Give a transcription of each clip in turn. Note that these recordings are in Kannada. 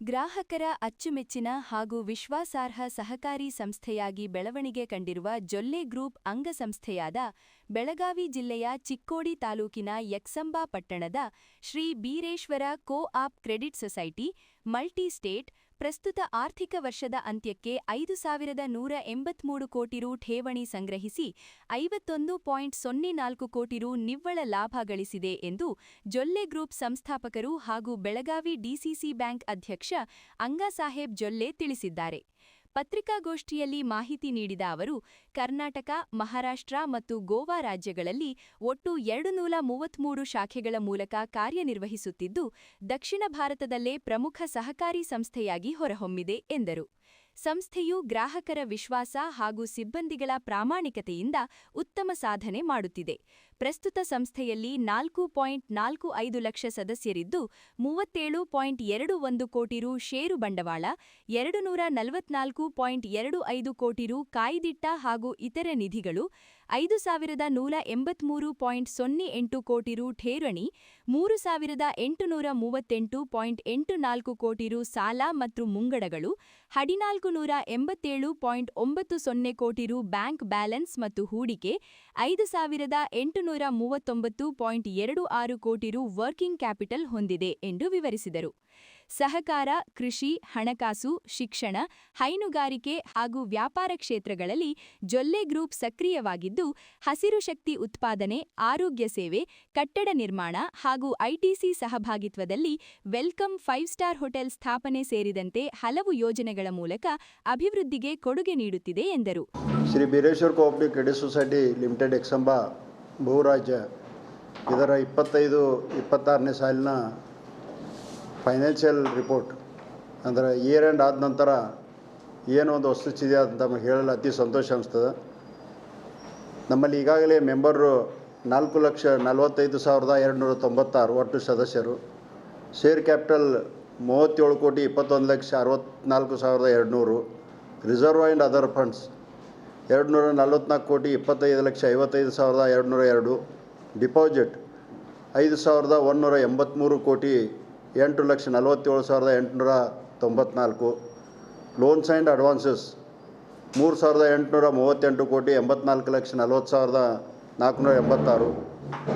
ಗ್ರಾಹಕರ ಅಚ್ಚುಮೆಚ್ಚಿನ ಹಾಗೂ ವಿಶ್ವಾಸಾರ್ಹ ಸಹಕಾರಿ ಸಂಸ್ಥೆಯಾಗಿ ಬೆಳವಣಿಗೆ ಕಂಡಿರುವ ಜೊಲ್ಲೆ ಗ್ರೂಪ್ ಅಂಗಸಂಸ್ಥೆಯಾದ ಬೆಳಗಾವಿ ಜಿಲ್ಲೆಯ ಚಿಕ್ಕೋಡಿ ತಾಲೂಕಿನ ಯಕ್ಸಂಬ ಪಟ್ಟಣದ Shri Bireshwar co-op credit society multi state ಪ್ರಸ್ತುತ ಆರ್ಥಿಕ ವರ್ಷದ ಅಂತ್ಯಕ್ಕೆ 5,183 ಕೋಟಿ ರು ಠೇವಣಿ ಸಂಗ್ರಹಿಸಿ 51.04 ಕೋಟಿ ರು ನಿವ್ವಳ ಲಾಭ ಗಳಿಸಿದೆ ಎಂದು ಜೊಲ್ಲೆ ಗ್ರೂಪ್ ಸಂಸ್ಥಾಪಕರು ಹಾಗೂ ಬೆಳಗಾವಿ ಡಿಸಿಸಿ ಬ್ಯಾಂಕ್ ಅಧ್ಯಕ್ಷ ಅಂಗಾಸಾಹೇಬ್ ಜೊಲ್ಲೆ ತಿಳಿಸಿದ್ದಾರೆ. ಪತ್ರಿಕಾಗೋಷ್ಠಿಯಲ್ಲಿ ಮಾಹಿತಿ ನೀಡಿದ ಅವರು, ಕರ್ನಾಟಕ, ಮಹಾರಾಷ್ಟ್ರ ಮತ್ತು ಗೋವಾ ರಾಜ್ಯಗಳಲ್ಲಿ ಒಟ್ಟು 233 ಶಾಖೆಗಳ ಮೂಲಕ ಕಾರ್ಯನಿರ್ವಹಿಸುತ್ತಿದ್ದು, ದಕ್ಷಿಣ ಭಾರತದಲ್ಲೇ ಪ್ರಮುಖ ಸಹಕಾರಿ ಸಂಸ್ಥೆಯಾಗಿ ಹೊರಹೊಮ್ಮಿದೆ ಎಂದರು. ಸಂಸ್ಥೆಯು ಗ್ರಾಹಕರ ವಿಶ್ವಾಸ ಹಾಗೂ ಸಿಬ್ಬಂದಿಗಳ ಪ್ರಾಮಾಣಿಕತೆಯಿಂದ ಉತ್ತಮ ಸಾಧನೆ ಮಾಡುತ್ತಿದೆ. ಪ್ರಸ್ತುತ ಸಂಸ್ಥೆಯಲ್ಲಿ 4.45 ಲಕ್ಷ ಸದಸ್ಯರಿದ್ದು, 37.21 ಕೋಟಿ ರು ಷೇರು ಬಂಡವಾಳ, 244.25 ಕೋಟಿ ರು ಕಾಯ್ದಿಟ್ಟ ಹಾಗೂ ಇತರೆ ನಿಧಿಗಳು, 5,183.08 ಕೋಟಿ ರು ಠೇವಣಿ, 3,838.84 ಕೋಟಿ ರು ಸಾಲ ಮತ್ತು ಮುಂಗಡಗಳು, 1,487.90 ಕೋಟಿ ರು ಬ್ಯಾಂಕ್ ಬ್ಯಾಲೆನ್ಸ್ ಮತ್ತು ಹೂಡಿಕೆ, 5,839.26 ಕೋಟಿ ರು ವರ್ಕಿಂಗ್ ಕ್ಯಾಪಿಟಲ್ ಹೊಂದಿದೆ ಎಂದು ವಿವರಿಸಿದರು. ಸಹಕಾರ, ಕೃಷಿ, ಹಣಕಾಸು, ಶಿಕ್ಷಣ, ಹೈನುಗಾರಿಕೆ ಹಾಗೂ ವ್ಯಾಪಾರ ಕ್ಷೇತ್ರಗಳಲ್ಲಿ ಜೊಲ್ಲೆ ಗ್ರೂಪ್ ಸಕ್ರಿಯವಾಗಿದ್ದು, ಹಸಿರು ಶಕ್ತಿ ಉತ್ಪಾದನೆ, ಆರೋಗ್ಯ ಸೇವೆ, ಕಟ್ಟಡ ನಿರ್ಮಾಣ ಹಾಗೂ ಐಟಿಸಿ ಸಹಭಾಗಿತ್ವದಲ್ಲಿ ವೆಲ್ಕಮ್ 5 ಸ್ಟಾರ್ ಹೋಟೆಲ್ ಸ್ಥಾಪನೆ ಸೇರಿದಂತೆ ಹಲವು ಯೋಜನೆಗಳ ಮೂಲಕ ಅಭಿವೃದ್ಧಿಗೆ ಕೊಡುಗೆ ನೀಡುತ್ತಿದೆ ಎಂದರು. Shri Bireshwar cooperative credit society limited Yaksamba ಬಹುರಾಜ್ಯ ಇದರ 25-26ನೇ ಸಾಲಿನ ಫೈನಾನ್ಷಿಯಲ್ ರಿಪೋರ್ಟ್ ಅಂದರೆ ಇಯರ್ ಎಂಡ್ ಆದ ನಂತರ ಏನೋ ಒಂದು ವಸ್ತುಸ್ಥಿತಿ ಅಂತ ಹೇಳಲು ಅತಿ ಸಂತೋಷ ಅನಿಸ್ತದೆ. ನಮ್ಮಲ್ಲಿ ಈಗಾಗಲೇ ಮೆಂಬರು 4,45,296 ಒಟ್ಟು ಸದಸ್ಯರು, share capital 37,21,64,200, reserve and other funds 244,25,55,202, deposit 5,183 ಕೋಟಿ 8,47,894, ಲೋನ್ಸ್ ಆ್ಯಂಡ್ ಅಡ್ವಾನ್ಸಸ್ 3,838 ಕೋಟಿ 84,40,486,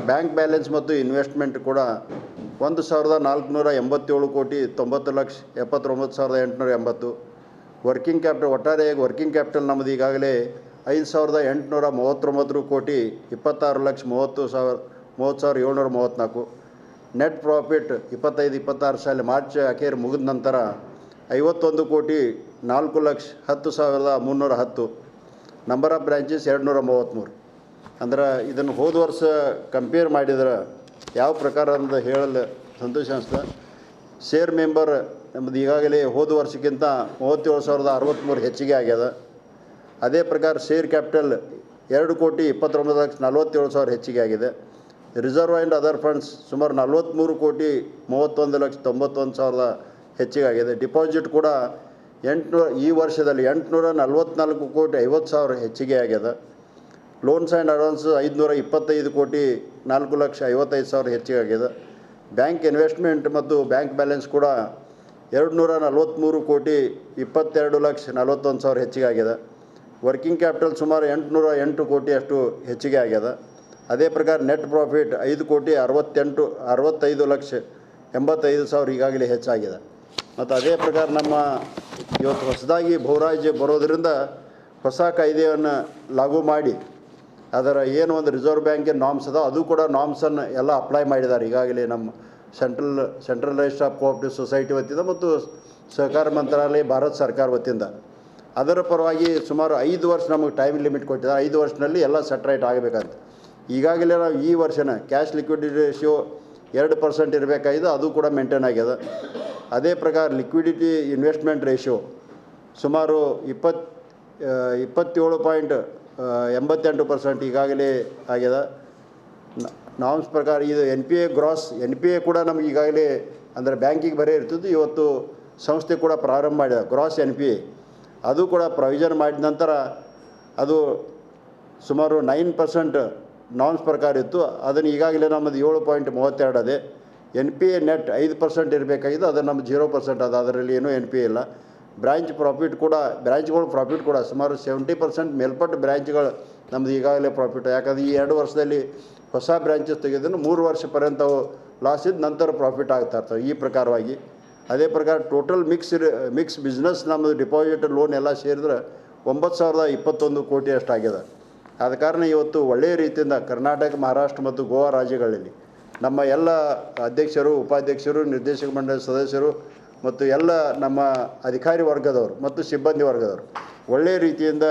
ಬ್ಯಾಂಕ್ ಬ್ಯಾಲೆನ್ಸ್ ಮತ್ತು ಇನ್ವೆಸ್ಟ್ಮೆಂಟ್ ಕೂಡ 1,487 ಕೋಟಿ 90,79,880, ವರ್ಕಿಂಗ್ ಕ್ಯಾಪಿಟಲ್ ಒಟ್ಟಾರೆಯಾಗಿ ವರ್ಕಿಂಗ್ ಕ್ಯಾಪಿಟಲ್ ನಮ್ಮದು ಈಗಾಗಲೇ 5,839 ಕೋಟಿ 26,30,734, ನೆಟ್ ಪ್ರಾಫಿಟ್ 25-26 ಸಾಲ ಮಾರ್ಚ್ ಅಖೇರ್ ಮುಗಿದ ನಂತರ 51 ಕೋಟಿ 4,10,310, ನಂಬರ್ ಆಫ್ ಬ್ರಾಂಚಸ್ 233. ಅಂದ್ರೆ ಇದನ್ನು ಹೋದ ವರ್ಷ ಕಂಪೇರ್ ಮಾಡಿದ್ರೆ ಯಾವ ಪ್ರಕಾರ ಅಂತ ಹೇಳಲು ಸಂತೋಷ ಅನಿಸ್ತದೆ. ಶೇರ್ ಮೆಂಬರ್ ನಮ್ಮದು ಈಗಾಗಲೇ ಹೋದ ವರ್ಷಕ್ಕಿಂತ 37,063 ಹೆಚ್ಚಿಗೆ ಆಗ್ಯದ. ಅದೇ ಪ್ರಕಾರ ಶೇರ್ ಕ್ಯಾಪಿಟಲ್ 2,29,47,000 ಹೆಚ್ಚಿಗೆ ಆಗಿದೆ. ರಿಸರ್ವ್ ಆ್ಯಂಡ್ ಅದರ್ ಫಂಡ್ಸ್ ಸುಮಾರು 43 ಕೋಟಿ 31,91,000 ಹೆಚ್ಚಿಗೆ ಆಗಿದೆ. ಡಿಪಾಸಿಟ್ ಕೂಡ ಈ ವರ್ಷದಲ್ಲಿ 844 ಕೋಟಿ 50,000 ಹೆಚ್ಚಿಗೆ ಆಗ್ಯದ. ಲೋನ್ಸ್ ಆ್ಯಂಡ್ ಅಡ್ವಾನ್ಸ್ 525 ಕೋಟಿ 4,55,000 ಹೆಚ್ಚಿಗೆ ಆಗಿದೆ. ಬ್ಯಾಂಕ್ ಇನ್ವೆಸ್ಟ್ಮೆಂಟ್ ಮತ್ತು ಬ್ಯಾಂಕ್ ಬ್ಯಾಲೆನ್ಸ್ ಕೂಡ 243 ಕೋಟಿ 22,41,000 ಹೆಚ್ಚಿಗೆ ಆಗಿದೆ. ವರ್ಕಿಂಗ್ ಕ್ಯಾಪಿಟಲ್ ಸುಮಾರು 808 ಕೋಟಿ ಅಷ್ಟು ಹೆಚ್ಚಿಗೆ ಆಗ್ಯದ. ಅದೇ ಪ್ರಕಾರ ನೆಟ್ ಪ್ರಾಫಿಟ್ 5 ಕೋಟಿ 65,85,000 ಈಗಾಗಲೇ ಹೆಚ್ಚಾಗಿದೆ. ಮತ್ತು ಅದೇ ಪ್ರಕಾರ ನಮ್ಮ ಇವತ್ತು ಹೊಸದಾಗಿ ಬಹುರಾಜ್ಯ ಬರೋದರಿಂದ ಹೊಸ ಕಾಯ್ದೆಯನ್ನು ಲಾಗು ಮಾಡಿ ಅದರ ಏನು ಒಂದು ರಿಸರ್ವ್ ಬ್ಯಾಂಕಿನ ನಾಮ್ಸ್ ಅದ ಅದು ಕೂಡ ನಾಮ್ಸನ್ನು ಎಲ್ಲ ಅಪ್ಲೈ ಮಾಡಿದ್ದಾರೆ ಈಗಾಗಲೇ ನಮ್ಮ central register of cooperative society ವತಿಯಿಂದ ಮತ್ತು ಸಹಕಾರ ಮಂತ್ರಾಲಯ ಭಾರತ ಸರ್ಕಾರ ವತಿಯಿಂದ. ಅದರ ಪರವಾಗಿ ಸುಮಾರು 5 ವರ್ಷ ನಮಗೆ ಟೈಮ್ ಲಿಮಿಟ್ ಕೊಟ್ಟಿದ್ದಾರೆ. 5 ವರ್ಷದಲ್ಲಿ ಎಲ್ಲ ಸೆಟ್ರೈಟ್ ಆಗಬೇಕಂತ. ಈಗಾಗಲೇ ನಾವು ಈ ವರ್ಷನ ಕ್ಯಾಶ್ ಲಿಕ್ವಿಡಿಟಿ ರೇಷಿಯೋ 2% ಇರಬೇಕಾಗಿದೆ, ಅದು ಕೂಡ ಮೇಂಟೈನ್ ಆಗ್ಯದ. ಅದೇ ಪ್ರಕಾರ ಲಿಕ್ವಿಡಿಟಿ ಇನ್ವೆಸ್ಟ್ಮೆಂಟ್ ರೇಷಿಯೋ ಸುಮಾರು 27.88% ಈಗಾಗಲೇ ಆಗ್ಯದ. ನಾಮ್ಸ್ ಪ್ರಕಾರ ಇದು NPA ಕೂಡ ನಮಗೆ ಈಗಾಗಲೇ ಅಂದರೆ ಬ್ಯಾಂಕಿಗೆ ಬರೇ ಇರ್ತಿದ್ದು, ಇವತ್ತು ಸಂಸ್ಥೆ ಕೂಡ ಪ್ರಾರಂಭ ಮಾಡಿದ ಗ್ರಾಸ್ NPA ಅದು ಕೂಡ ಪ್ರೊವಿಷನ್ ಮಾಡಿದ ನಂತರ ಅದು ಸುಮಾರು 9% ನಾಮ್ಸ್ ಪ್ರಕಾರ ಇತ್ತು. ಅದನ್ನು ಈಗಾಗಲೇ ನಮ್ಮದು 7.32 ಅದೇ. NPA ನೆಟ್ 5% ಇರಬೇಕಾಗಿದೆ, ಅದು ನಮ್ಮ 0% ಅದು, ಅದರಲ್ಲಿ ಏನೂ NPA ಇಲ್ಲ. ಬ್ರ್ಯಾಂಚ್ಗಳು ಪ್ರಾಫಿಟ್ ಕೂಡ ಸುಮಾರು 70% ಮೇಲ್ಪಟ್ಟ ಬ್ರ್ಯಾಂಚ್ಗಳು ನಮ್ಮದು ಈಗಾಗಲೇ ಪ್ರಾಫಿಟ್. ಯಾಕಂದರೆ ಈ 2 ವರ್ಷದಲ್ಲಿ ಹೊಸ ಬ್ರ್ಯಾಂಚಸ್ ತೆಗೆದನ್ನು 3 ವರ್ಷ ಪರ್ಯಂತ ಅವು ಲಾಸ್ ಇದ್ದು ನಂತರ ಪ್ರಾಫಿಟ್ ಆಗ್ತಾ ಇರ್ತವೆ ಈ ಪ್ರಕಾರವಾಗಿ. ಅದೇ ಪ್ರಕಾರ ಟೋಟಲ್ ಮಿಕ್ಸ್ ಬಿಸ್ನೆಸ್ ನಮ್ಮದು ಡಿಪಾಸಿಟ್ ಲೋನ್ ಎಲ್ಲ ಸೇರಿದ್ರೆ 9,021 ಕೋಟಿ ಅಷ್ಟಾಗಿದೆ. ಆದ ಕಾರಣ ಇವತ್ತು ಒಳ್ಳೆಯ ರೀತಿಯಿಂದ ಕರ್ನಾಟಕ, ಮಹಾರಾಷ್ಟ್ರ ಮತ್ತು ಗೋವಾ ರಾಜ್ಯಗಳಲ್ಲಿ ನಮ್ಮ ಎಲ್ಲ ಅಧ್ಯಕ್ಷರು, ಉಪಾಧ್ಯಕ್ಷರು, ನಿರ್ದೇಶಕ ಮಂಡಳಿ ಸದಸ್ಯರು ಮತ್ತು ಎಲ್ಲ ನಮ್ಮ ಅಧಿಕಾರಿ ವರ್ಗದವರು ಮತ್ತು ಸಿಬ್ಬಂದಿ ವರ್ಗದವರು ಒಳ್ಳೆಯ ರೀತಿಯಿಂದ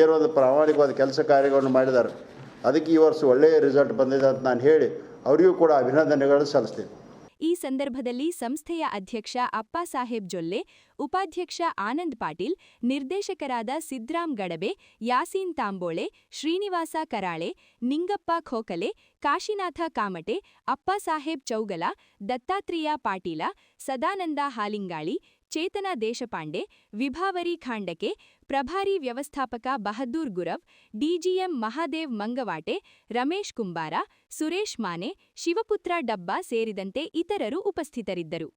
ಏನೋ ಒಂದು ಪ್ರಾಮಾಣಿಕವಾದ ಕೆಲಸ ಕಾರ್ಯಗಳನ್ನು ಮಾಡಿದ್ದಾರೆ. ಅದಕ್ಕೆ ಈ ವರ್ಷ ಒಳ್ಳೆಯ ರಿಸಲ್ಟ್ ಬಂದಿದೆ ಅಂತ ನಾನು ಹೇಳಿ ಅವರಿಗೂ ಕೂಡ ಅಭಿನಂದನೆಗಳನ್ನು ಸಲ್ಲಿಸ್ತೀನಿ. ಈ ಸಂದರ್ಭದಲ್ಲಿ ಸಂಸ್ಥೆಯ ಅಧ್ಯಕ್ಷ ಅಪ್ಪಾಸಾಹೇಬ್ ಜೊಲ್ಲೆ, ಉಪಾಧ್ಯಕ್ಷ ಆನಂದ್ ಪಾಟೀಲ್, ನಿರ್ದೇಶಕರಾದ ಸಿದ್ರಾಮ್ ಗಡಬೆ, ಯಾಸೀನ್ ತಾಂಬೋಳೆ, ಶ್ರೀನಿವಾಸ ಕರಾಳೆ, ನಿಂಗಪ್ಪ ಖೋಕಲೆ, ಕಾಶಿನಾಥ ಕಾಮಟೆ, ಅಪ್ಪಾಸಾಹೇಬ್ ಚೌಗಲ, ದತ್ತಾತ್ರೇಯ ಪಾಟೀಲ, ಸದಾನಂದ ಹಾಲಿಂಗಾಳಿ, ಚೇತನ ದೇಶಪಾಂಡೆ, ವಿಭಾವರಿ ಖಾಂಡಕೆ, ಪ್ರಭಾರಿ ವ್ಯವಸ್ಥಾಪಕ ಬಹದ್ದೂರ್ ಗುರವ್, ಡಿಜಿಎಂ ಮಹಾದೇವ್ ಮಂಗವಾಟೆ, ರಮೇಶ್ ಕುಂಬಾರ, ಸುರೇಶ್ ಮಾನೆ, ಶಿವಪುತ್ರ ಡಬ್ಬ ಸೇರಿದಂತೆ ಇತರರು ಉಪಸ್ಥಿತರಿದ್ದರು.